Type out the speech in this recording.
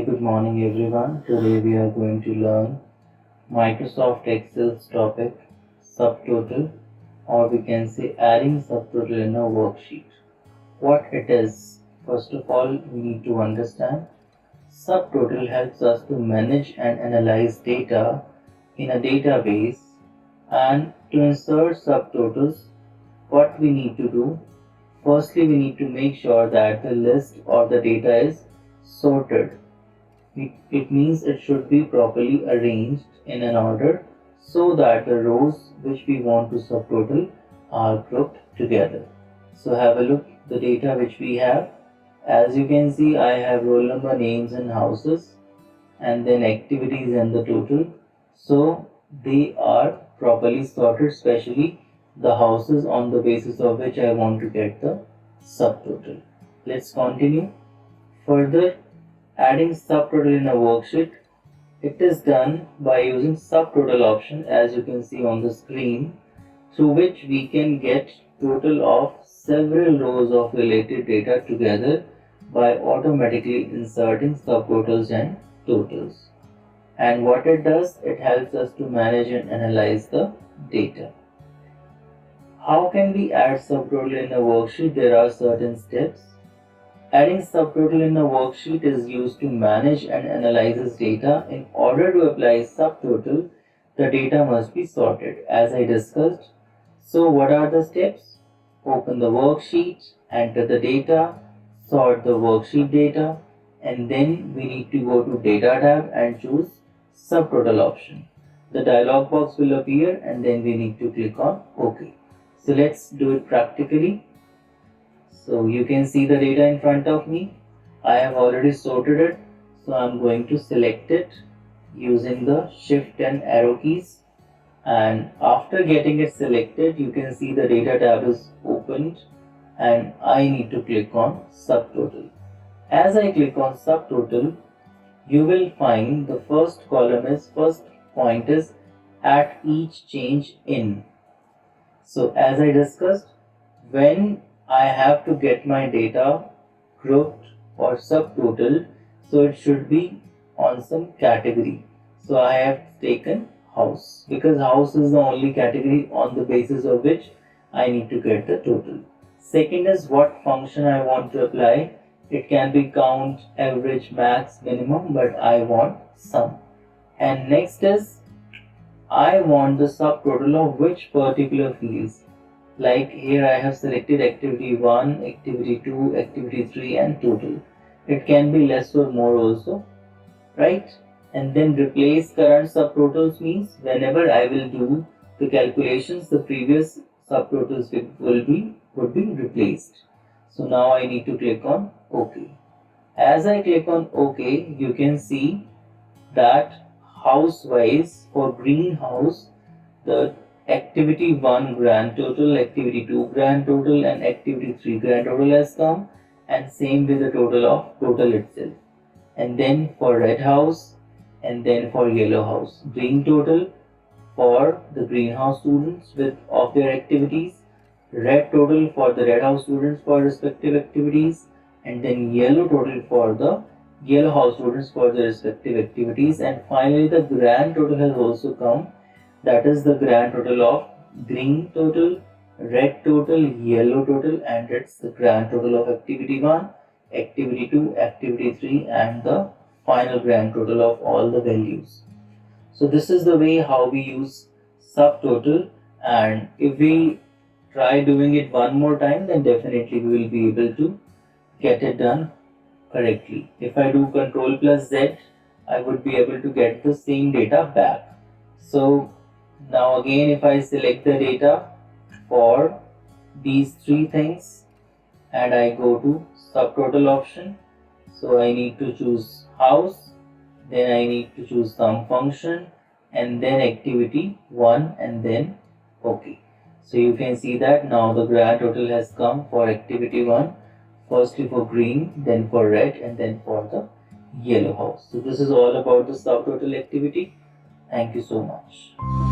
Very good morning everyone. Today we are going to learn Microsoft Excel's topic subtotal, or we can say adding subtotal in a worksheet. What it is, first of all we need to understand. Subtotal helps us to manage and analyze data in a database, and to insert subtotals, what we need to do, firstly we need to make sure that the list or the data is sorted. It means it should be properly arranged in an order so that the rows which we want to subtotal are grouped together. So have a look the data which we have. As you can see, I have roll number, names and houses, and then activities and the total. So they are properly sorted, especially the houses on the basis of which I want to get the subtotal. Let's continue. Further, adding subtotal in a worksheet, it is done by using subtotal option, as you can see on the screen, through which we can get total of several rows of related data together by automatically inserting subtotals and totals. And what it does, it helps us to manage and analyze the data. How can we add subtotal in a worksheet? There are certain steps. Adding subtotal in a worksheet is used to manage and analyze data. In order to apply subtotal, the data must be sorted, as I discussed. So what are the steps? Open the worksheet, enter the data, sort the worksheet data, and then we need to go to data tab and choose subtotal option. The dialog box will appear and then we need to click on OK. So let's do it practically. So you can see the data in front of me. I have already sorted it, so I'm going to select it using the shift and arrow keys, and after getting it selected, you can see the data tab is opened and I need to click on subtotal. As I click on subtotal, you will find the first column is first point is at each change in. So as I discussed, when I have to get my data grouped or subtotaled, so it should be on some category. So I have taken house because house is the only category on the basis of which I need to get the total. Second is what function I want to apply. It can be count, average, max, minimum, but I want sum. And next is I want the subtotal of which particular fields. Like here I have selected activity 1, activity 2, activity 3 and total. It can be less or more also, right? And then replace current subtotals means whenever I will do the calculations, the previous subtotals would be replaced. So now I need to click on OK. As I click on OK, you can see that house wise for greenhouse, the activity 1 grand total, activity 2 grand total and activity 3 grand total has come, and same with the total of total itself. And then for red house and then for yellow house, green total for the greenhouse students with of their activities, red total for the red house students for respective activities, and then yellow total for the yellow house students for their respective activities, and finally the grand total has also come. That is the grand total of green total, red total, yellow total, and it's the grand total of activity 1, activity 2, activity 3 and the final grand total of all the values. So this is the way how we use subtotal, and if we try doing it one more time, then definitely we will be able to get it done correctly. If I do Ctrl plus Z, I would be able to get the same data back. So now again, if I select the data for these three things and I go to subtotal option, so I need to choose house, then I need to choose sum function and then activity 1 and then OK. So you can see that now the grand total has come for activity 1, firstly for green, then for red and then for the yellow house. So this is all about the subtotal activity. Thank you so much.